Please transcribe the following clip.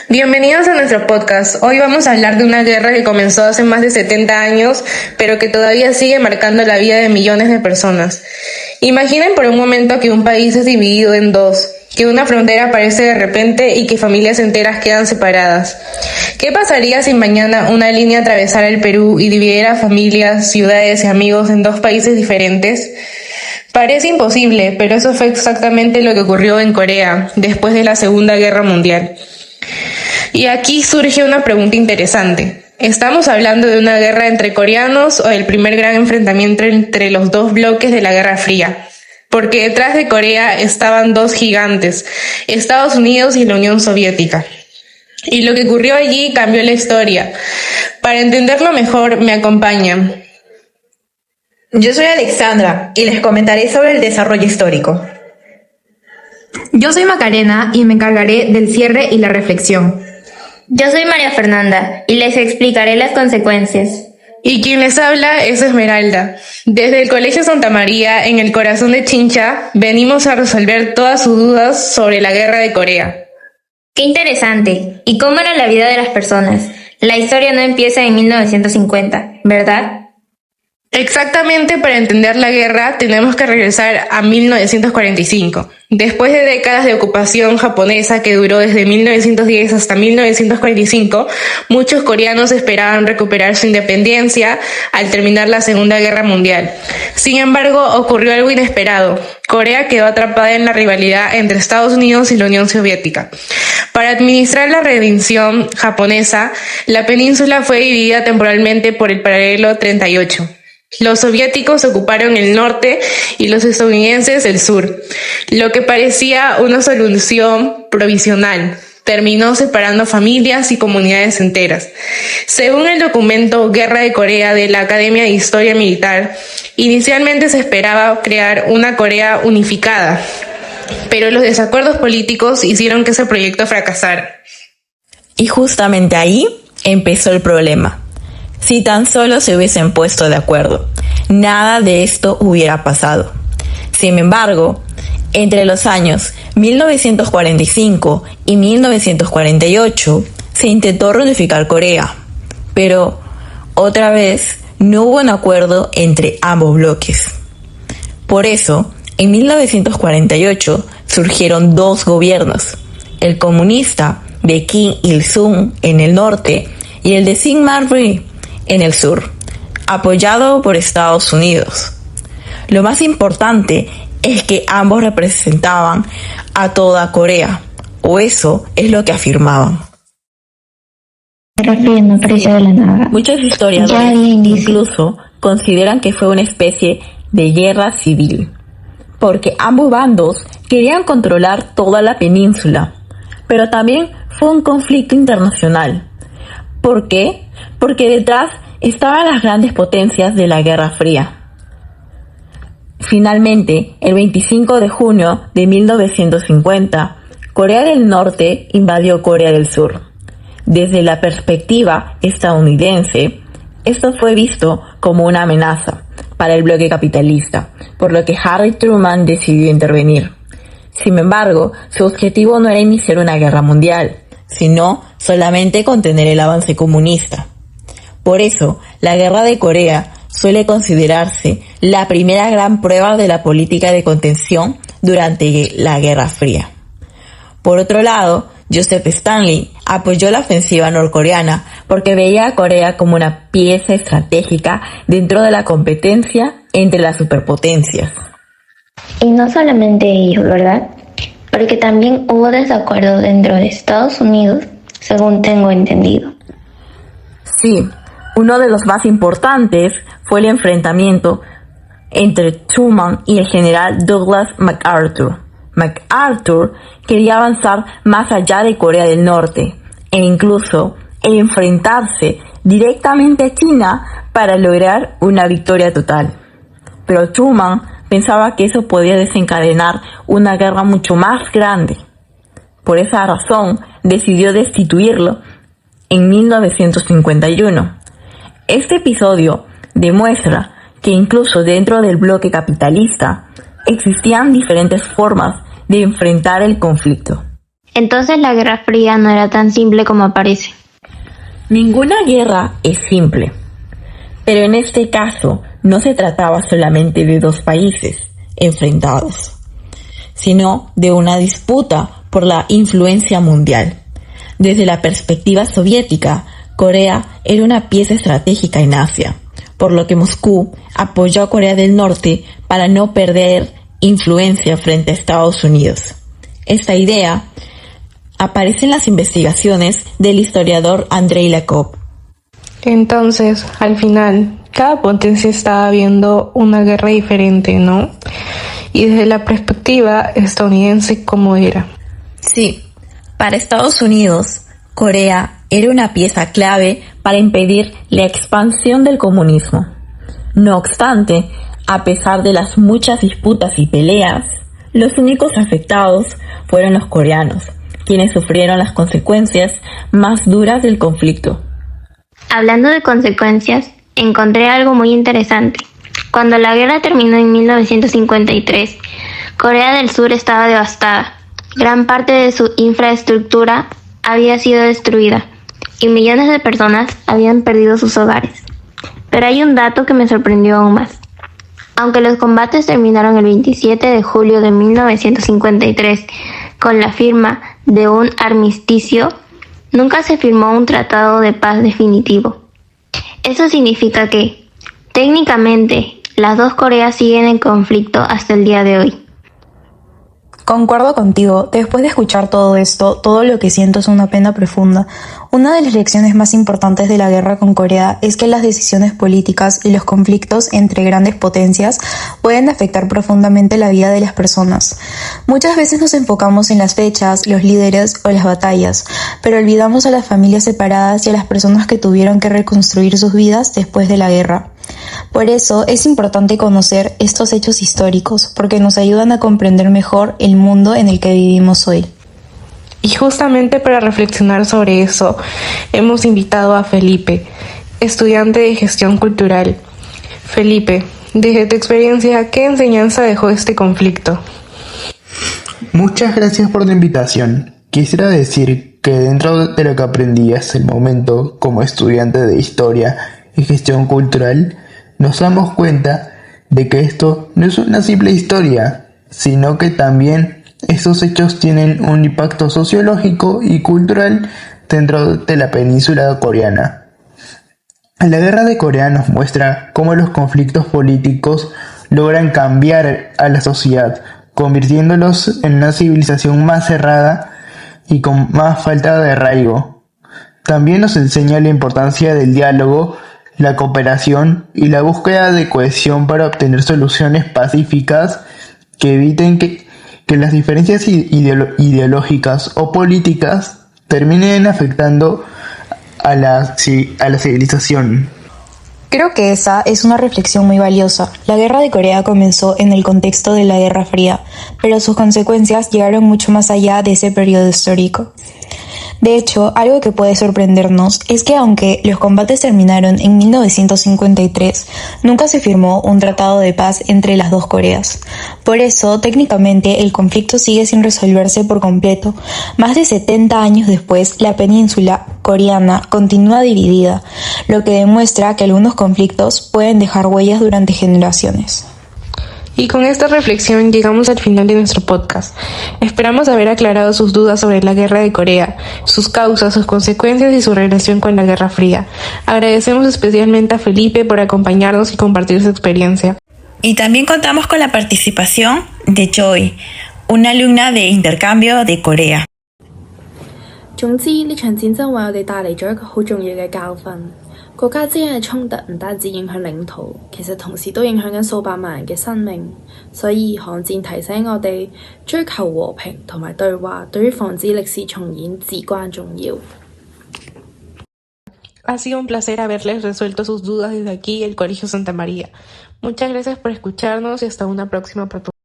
Bienvenidos a nuestro podcast. Hoy vamos a hablar de una guerra que comenzó hace más de 70 años, pero que todavía sigue marcando la vida de millones de personas. Imaginen por un momento que un país es dividido en dos, que una frontera aparece de repente y que familias enteras quedan separadas. ¿Qué pasaría si mañana una línea atravesara el Perú y dividiera familias, ciudades y amigos en dos países diferentes? Parece imposible, pero eso fue exactamente lo que ocurrió en Corea después de la Segunda Guerra Mundial. Y aquí surge una pregunta interesante. ¿Estamos hablando de una guerra entre coreanos o del primer gran enfrentamiento entre los dos bloques de la Guerra Fría? Porque detrás de Corea estaban dos gigantes, Estados Unidos y la Unión Soviética. Y lo que ocurrió allí cambió la historia. Para entenderlo mejor, me acompañan. Yo soy Alexandra y les comentaré sobre el desarrollo histórico. Yo soy Macarena y me encargaré del cierre y la reflexión. Yo soy María Fernanda y les explicaré las consecuencias. Y quien les habla es Esmeralda. Desde el Colegio Santa María, en el corazón de Chincha, venimos a resolver todas sus dudas sobre la Guerra de Corea. ¡Qué interesante! ¿Y cómo era la vida de las personas? La historia no empieza en 1950, ¿verdad? Exactamente, para entender la guerra tenemos que regresar a 1945. Después de décadas de ocupación japonesa que duró desde 1910 hasta 1945, muchos coreanos esperaban recuperar su independencia al terminar la Segunda Guerra Mundial. Sin embargo, ocurrió algo inesperado. Corea quedó atrapada en la rivalidad entre Estados Unidos y la Unión Soviética. Para administrar la rendición japonesa, la península fue dividida temporalmente por el paralelo 38. Los soviéticos ocuparon el norte y los estadounidenses el sur. Lo que parecía una solución provisional terminó separando familias y comunidades enteras. Según el documento Guerra de Corea de la Academia de Historia Militar, inicialmente se esperaba crear una Corea unificada, pero los desacuerdos políticos hicieron que ese proyecto fracasara. Y justamente ahí empezó el problema. Si tan solo se hubiesen puesto de acuerdo, nada de esto hubiera pasado. Sin embargo, entre los años 1945 y 1948 se intentó reunificar Corea, pero otra vez no hubo un acuerdo entre ambos bloques. Por eso, en 1948 surgieron dos gobiernos, el comunista de Kim Il-sung en el norte y el de Syngman Rhee en el sur, apoyado por Estados Unidos. Lo más importante es que ambos representaban a toda Corea, o eso es lo que afirmaban. No apareció de la nada. Muchos historiadores incluso consideran que fue una especie de guerra civil, porque ambos bandos querían controlar toda la península, pero también fue un conflicto internacional. ¿Por qué? Porque detrás estaban las grandes potencias de la Guerra Fría. Finalmente, el 25 de junio de 1950, Corea del Norte invadió Corea del Sur. Desde la perspectiva estadounidense, esto fue visto como una amenaza para el bloque capitalista, por lo que Harry Truman decidió intervenir. Sin embargo, su objetivo no era iniciar una guerra mundial, sino solamente contener el avance comunista. Por eso, la Guerra de Corea suele considerarse la primera gran prueba de la política de contención durante la Guerra Fría. Por otro lado, Joseph Stanley apoyó la ofensiva norcoreana porque veía a Corea como una pieza estratégica dentro de la competencia entre las superpotencias. Y no solamente ellos, ¿verdad? Porque también hubo desacuerdo dentro de Estados Unidos, según tengo entendido. Sí, uno de los más importantes fue el enfrentamiento entre Truman y el general Douglas MacArthur. MacArthur quería avanzar más allá de Corea del Norte e incluso enfrentarse directamente a China para lograr una victoria total. Pero Truman pensaba que eso podía desencadenar una guerra mucho más grande. Por esa razón, decidió destituirlo en 1951. Este episodio demuestra que incluso dentro del bloque capitalista existían diferentes formas de enfrentar el conflicto. Entonces la Guerra Fría no era tan simple como parece. Ninguna guerra es simple, pero en este caso no se trataba solamente de dos países enfrentados, sino de una disputa por la influencia mundial. Desde la perspectiva soviética, Corea era una pieza estratégica en Asia, por lo que Moscú apoyó a Corea del Norte para no perder influencia frente a Estados Unidos. Esta idea aparece en las investigaciones del historiador Andrei Lakov. Entonces, al final, cada potencia estaba viendo una guerra diferente, ¿no? Y desde la perspectiva estadounidense, ¿cómo era? Sí, para Estados Unidos, Corea era una pieza clave para impedir la expansión del comunismo. No obstante, a pesar de las muchas disputas y peleas, los únicos afectados fueron los coreanos, quienes sufrieron las consecuencias más duras del conflicto. Hablando de consecuencias, encontré algo muy interesante. Cuando la guerra terminó en 1953, Corea del Sur estaba devastada. Gran parte de su infraestructura había sido destruida y millones de personas habían perdido sus hogares. Pero hay un dato que me sorprendió aún más. Aunque los combates terminaron el 27 de julio de 1953 con la firma de un armisticio, nunca se firmó un tratado de paz definitivo. Eso significa que, técnicamente, las dos Coreas siguen en conflicto hasta el día de hoy. Concuerdo contigo, después de escuchar todo esto, todo lo que siento es una pena profunda. Una de las lecciones más importantes de la guerra con Corea es que las decisiones políticas y los conflictos entre grandes potencias pueden afectar profundamente la vida de las personas. Muchas veces nos enfocamos en las fechas, los líderes o las batallas, pero olvidamos a las familias separadas y a las personas que tuvieron que reconstruir sus vidas después de la guerra. Por eso es importante conocer estos hechos históricos, porque nos ayudan a comprender mejor el mundo en el que vivimos hoy. Y justamente para reflexionar sobre eso, hemos invitado a Felipe, estudiante de gestión cultural. Felipe, desde tu experiencia, ¿qué enseñanza dejó este conflicto? Muchas gracias por la invitación. Quisiera decir que dentro de lo que aprendí hasta el momento como estudiante de historia y gestión cultural, nos damos cuenta de que esto no es una simple historia, sino que también estos hechos tienen un impacto sociológico y cultural dentro de la península coreana. La guerra de Corea nos muestra cómo los conflictos políticos logran cambiar a la sociedad, convirtiéndolos en una civilización más cerrada y con más falta de arraigo. También nos enseña la importancia del diálogo, la cooperación y la búsqueda de cohesión para obtener soluciones pacíficas que eviten que las diferencias ideológicas o políticas terminen afectando a la civilización. Creo que esa es una reflexión muy valiosa. La guerra de Corea comenzó en el contexto de la Guerra Fría, pero sus consecuencias llegaron mucho más allá de ese periodo histórico. De hecho, algo que puede sorprendernos es que aunque los combates terminaron en 1953, nunca se firmó un tratado de paz entre las dos Coreas. Por eso, técnicamente, el conflicto sigue sin resolverse por completo. Más de 70 años después, la península coreana continúa dividida, lo que demuestra que algunos conflictos pueden dejar huellas durante generaciones. Y con esta reflexión llegamos al final de nuestro podcast. Esperamos haber aclarado sus dudas sobre la guerra de Corea, sus causas, sus consecuencias y su relación con la Guerra Fría. Agradecemos especialmente a Felipe por acompañarnos y compartir su experiencia. Y también contamos con la participación de Joy, una alumna de intercambio de Corea. 總之呢場戰爭為我哋帶嚟咗一個好重要嘅教訓。國家之間嘅衝突唔單止影響領土，其實同時都影響緊數百萬人嘅生命。所以韓戰提醒我哋，追求和平同埋對話，對於防止歷史重演至關重要。Ha sido un placer haberles resuelto sus dudas desde aquí, el Colegio Santa María. Muchas gracias por escucharnos y hasta una próxima oportunidad.